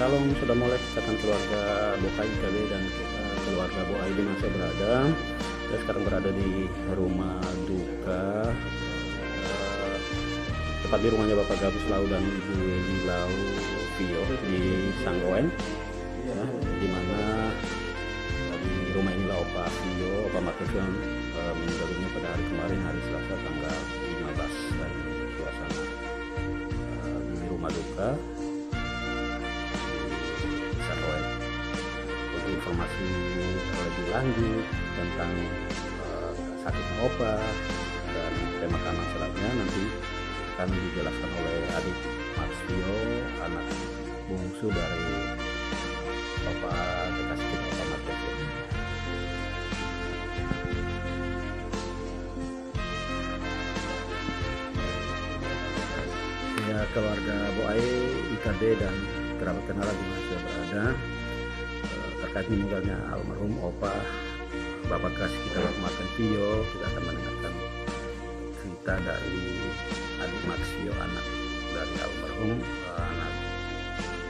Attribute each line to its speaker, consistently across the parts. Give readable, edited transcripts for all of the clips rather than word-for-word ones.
Speaker 1: Salam sudah mulai kesehatan keluarga Bokai IKB dan keluarga Bo Aidi masih berada. Saya sekarang berada di rumah duka, tepat di rumahnya Bapak Gabus Lau dan Ibu Weli Lau Vio di Sanggoen, ya, di mana di rumah inilah Opa Vio, Opa Markesion meninggal dunia pada hari kemarin, hari Selasa tanggal 15, dan suasana di rumah duka informasi lebih lanjut tentang sakitnya Opa dan pemakaman selanjutnya nanti akan dijelaskan oleh adik Max Vio, anak bungsu dari Opa kekasih kita, Opa Markesion. Ya, keluarga Boai, IKB dan kerabat kenal lagi masih berada terkait meninggalnya almarhum Opa Bapak kasih kita, Bapak Martin Vio. Kita akan mendengarkan cerita dari adik Max Vio, anak dari almarhum, anak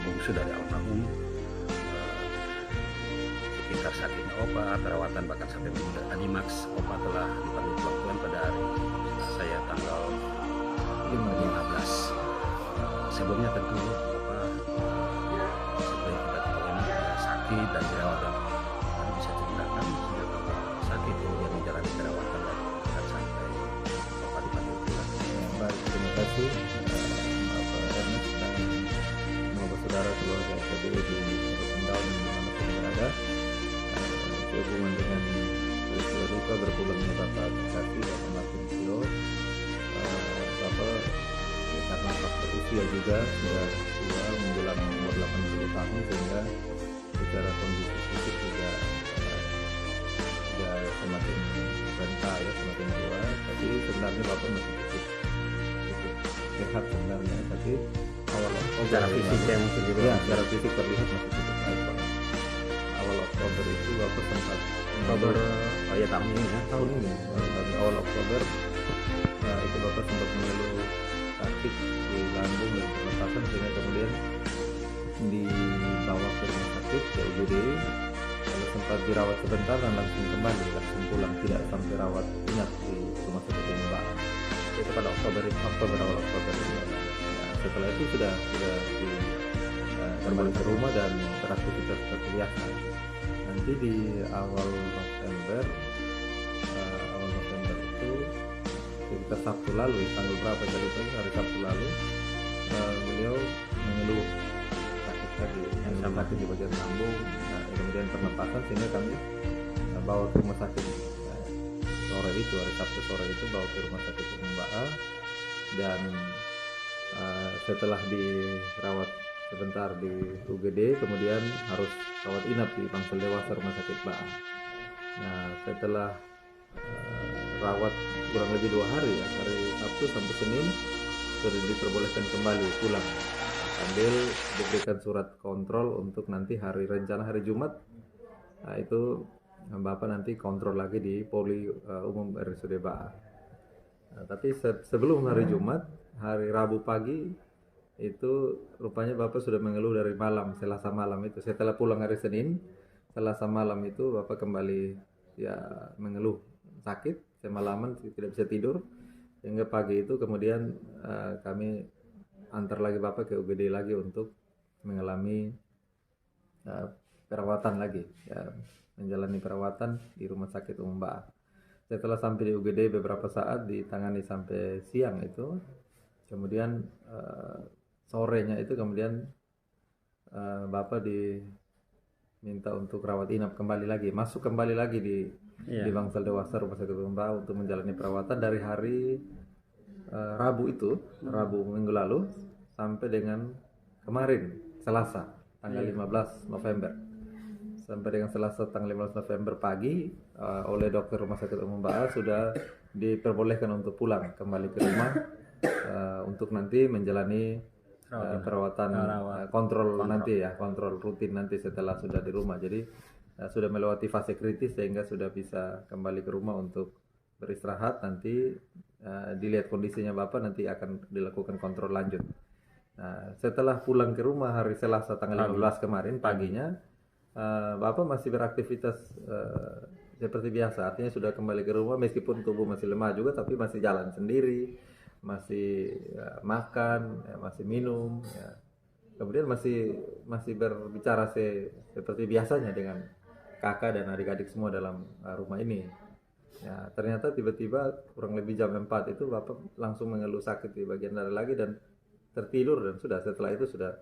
Speaker 1: bungsu dari almarhum, sekitar sakitnya Opa, perawatan, bahkan sampai meninggal adik Max. Opa telah dipanggil pulang Tuhan pada hari saya tanggal 15. Sebelumnya tentu Opa setelah kita ketahui sakit dan dirawat, dan bisa ceritakan sejak Bapak sakit kemudian menjalani perawatan dan sampai Bapak dipanggil pulang.
Speaker 2: Baik, terima kasih Bapak Ernest dan semua saudara keluarga KBI di Kendal dan dimana pun berada. Sehubungan dengan peristiwa duka berpulangnya Bapak Kasih, Bapak Martin Vio, Bapak karena faktor usia juga sudah tua, menjelang umur 80 tahun, sehingga secara kondisi fisik juga semakin renta, ya, semakin tua. Tapi sebenarnya Bapak masih cukup sehat sebenarnya. Tapi awal Oktober
Speaker 1: Secara fisiknya mungkin juga,
Speaker 2: ya, secara fisik terlihat masih cukup baik, Pak. Awal Oktober itu Bapak sempat
Speaker 1: Oktober ya tahun ini, ya.
Speaker 2: Tahun ini dari awal Oktober, nah itu Bapak sempat mengeluh sakit di lambung dan pernapasan, sehingga kemudian dibawa ke rumah sakit ke UGD, lalu sempat dirawat sebentar dan langsung pulang, tidak sampai rawat inap di rumah sakit ini, Pak.
Speaker 1: Itu pada Oktober itu.
Speaker 2: Awal Oktober ini. Nah, setelah itu sudah kembali ke rumah dan beraktivitas seperti biasa. Nanti di awal November itu sekitar Sabtu lalu, tanggal berapa tadi itu, hari Sabtu lalu, beliau mengeluh sakit tadi, sakit di bagian lambung, kemudian pernapasan, sehingga kami bawa ke rumah sakit sore itu, hari Sabtu sore itu bawa ke rumah sakit Umum Ba'a, dan setelah dirawat sebentar di UGD, kemudian harus rawat inap di Bangsal Dewasa Rumah Sakit Ba'a. Nah, setelah rawat kurang lebih 2 hari, ya, hari Sabtu sampai Senin, sudah diperbolehkan kembali pulang sambil diberikan surat kontrol untuk nanti rencana hari Jumat. Nah, itu Bapak nanti kontrol lagi di Poli Umum RSUD Ba'a. Nah, tapi sebelum hari Jumat, hari Rabu pagi itu rupanya Bapak sudah mengeluh dari malam, Selasa malam itu. Setelah pulang hari Senin, Selasa malam itu Bapak kembali ya mengeluh sakit, semalaman tidak bisa tidur, hingga pagi itu kemudian kami antar lagi Bapak ke UGD lagi untuk mengalami perawatan lagi, ya, menjalani perawatan di Rumah Sakit Umum Ba'a. Setelah sampai di UGD beberapa saat, ditangani sampai siang itu, kemudian sorenya itu kemudian Bapak diminta untuk rawat inap kembali lagi, masuk kembali lagi di Bangsal Dewasa Rumah Sakit Umum Ba'a untuk menjalani perawatan dari hari Rabu minggu lalu sampai dengan kemarin Selasa tanggal 15 November. Sampai dengan Selasa tanggal 15 November pagi, oleh dokter Rumah Sakit Umum Ba'a sudah diperbolehkan untuk pulang kembali ke rumah untuk nanti menjalani perawatan kontrol nanti, ya, kontrol rutin nanti setelah sudah di rumah. Jadi sudah melewati fase kritis sehingga sudah bisa kembali ke rumah untuk beristirahat. Nanti dilihat kondisinya Bapak, nanti akan dilakukan kontrol lanjut. Nah, setelah pulang ke rumah hari Selasa tanggal 15 kemarin paginya, Bapak masih beraktivitas seperti biasa. Artinya sudah kembali ke rumah meskipun tubuh masih lemah juga, tapi masih jalan sendiri, masih makan, ya, masih minum. Ya. Kemudian masih berbicara seperti biasanya dengan kakak dan adik-adik semua dalam rumah ini. Ya, ternyata tiba-tiba kurang lebih jam 4 itu Bapak langsung mengeluh sakit di bagian dada lagi dan tertidur, dan setelah itu sudah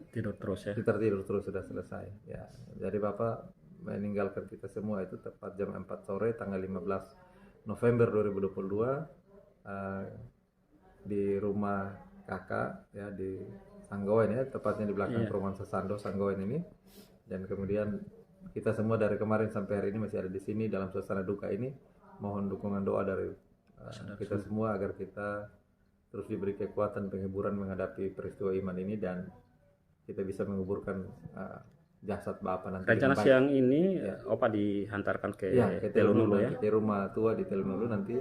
Speaker 1: Tidur terus ya.
Speaker 2: tertidur terus, sudah selesai. Ya, jadi Bapak meninggalkan kita semua itu tepat jam 4 sore tanggal 15 November 2022 di rumah kakak ya di Sanggoen ya, tepatnya di belakang perumahan Sesando Sanggoen ini. Dan kemudian kita semua dari kemarin sampai hari ini masih ada di sini dalam suasana duka ini. Mohon dukungan doa dari kita semua agar kita terus diberi kekuatan penghiburan menghadapi peristiwa iman ini dan kita bisa menguburkan jasad Bapak nanti.
Speaker 1: Rencana siang ini Opa dihantarkan ke Telunulu ya.
Speaker 2: Di rumah tua di Telunulu nanti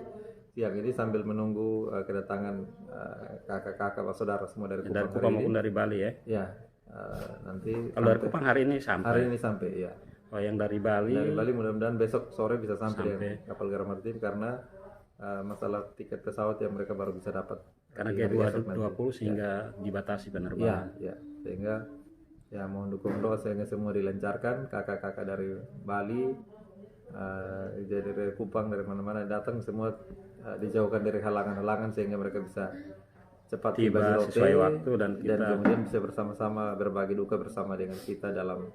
Speaker 2: siang ini sambil menunggu kedatangan kakak-kakak saudara semua dari Kupang
Speaker 1: maupun dari Bali ya.
Speaker 2: Ya, nanti
Speaker 1: kalau dari Kupang hari ini sampai.
Speaker 2: Hari ini sampai ya.
Speaker 1: Oh, yang dari Bali.
Speaker 2: Dari Bali mudah-mudahan besok sore bisa sampai dengan kapal Garuda Maritim karena masalah tiket pesawat yang mereka baru bisa dapat
Speaker 1: karena G20 sehingga dibatasi penerbangan.
Speaker 2: Ya, sehingga ya mohon dukungan doa sehingga semua dilancarkan. Kakak-kakak dari Bali, dari Kupang, dari mana-mana datang semua dijauhkan dari halangan-halangan sehingga mereka bisa cepat
Speaker 1: tiba sesuai waktu dan
Speaker 2: kemudian bisa bersama-sama berbagi duka bersama dengan kita dalam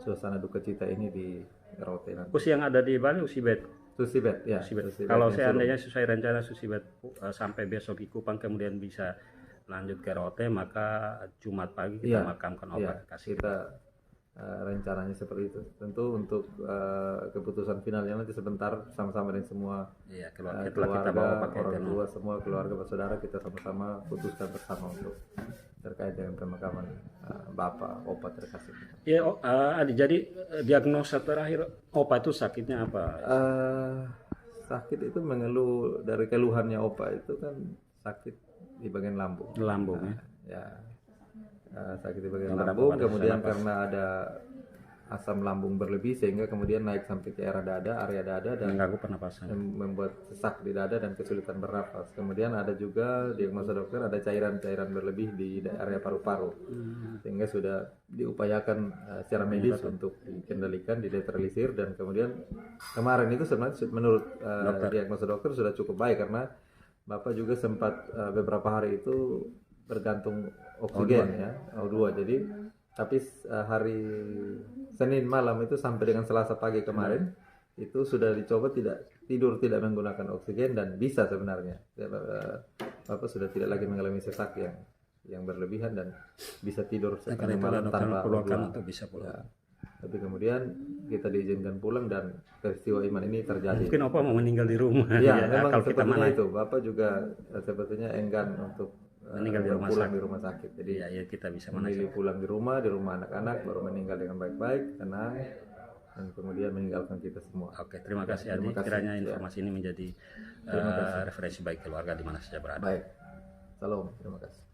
Speaker 2: suasana duka cita ini di Rote nanti.
Speaker 1: Kus yang ada di Bali Usibet.
Speaker 2: Susibet ya.
Speaker 1: Kalau seandainya sesuai rencana Susibet sampai besok di Kupang kemudian bisa lanjut ke Rote, maka Jumat pagi kita makamkan Opa kasih.
Speaker 2: Kita rencananya seperti itu. Tentu untuk keputusan finalnya nanti sebentar sama-sama dengan semua keluarga, orang tua, semua keluarga bersaudara kita sama-sama putuskan bersama untuk terkait dengan pemakaman Bapak Opa terkasih.
Speaker 1: Ya, Adi, jadi diagnosa terakhir Opa itu sakitnya apa?
Speaker 2: Sakit itu mengeluh dari keluhannya Opa itu kan sakit di bagian lambung.
Speaker 1: Lambung
Speaker 2: ya. Sakit di bagian lambung, kemudian karena ada asam lambung berlebih sehingga kemudian naik sampai ke area dada dan
Speaker 1: mengganggu pernapasan,
Speaker 2: membuat sesak di dada dan kesulitan bernapas. Kemudian ada juga diagnosa dokter ada cairan-cairan berlebih di area paru-paru, sehingga sudah diupayakan secara medis untuk dikendalikan, dinetralisir, dan kemudian kemarin itu sebenarnya menurut diagnosa dokter sudah cukup baik karena Bapak juga sempat beberapa hari itu bergantung oksigen O2. Jadi tapi hari Senin malam itu sampai dengan Selasa pagi kemarin itu sudah dicoba tidak menggunakan oksigen dan bisa sebenarnya Bapak sudah tidak lagi mengalami sesak yang berlebihan dan bisa tidur sepanjang malam tanpa pulang.
Speaker 1: Bisa pulang. Ya.
Speaker 2: Tapi kemudian kita diizinkan pulang dan peristiwa iman ini terjadi.
Speaker 1: Mungkin Opa mau meninggal di rumah.
Speaker 2: Ya, memang kalau sepertinya itu. Bapak juga sepertinya enggan untuk
Speaker 1: meninggal di
Speaker 2: rumah sakit. Jadi
Speaker 1: ya kita bisa
Speaker 2: memilih pulang di rumah anak-anak, baru meninggal dengan baik-baik, tenang, dan kemudian meninggalkan kita semua.
Speaker 1: Oke, terima kasih Adi. Kiranya informasi ini menjadi referensi baik keluarga di mana saja berada.
Speaker 2: Baik, salam, terima kasih.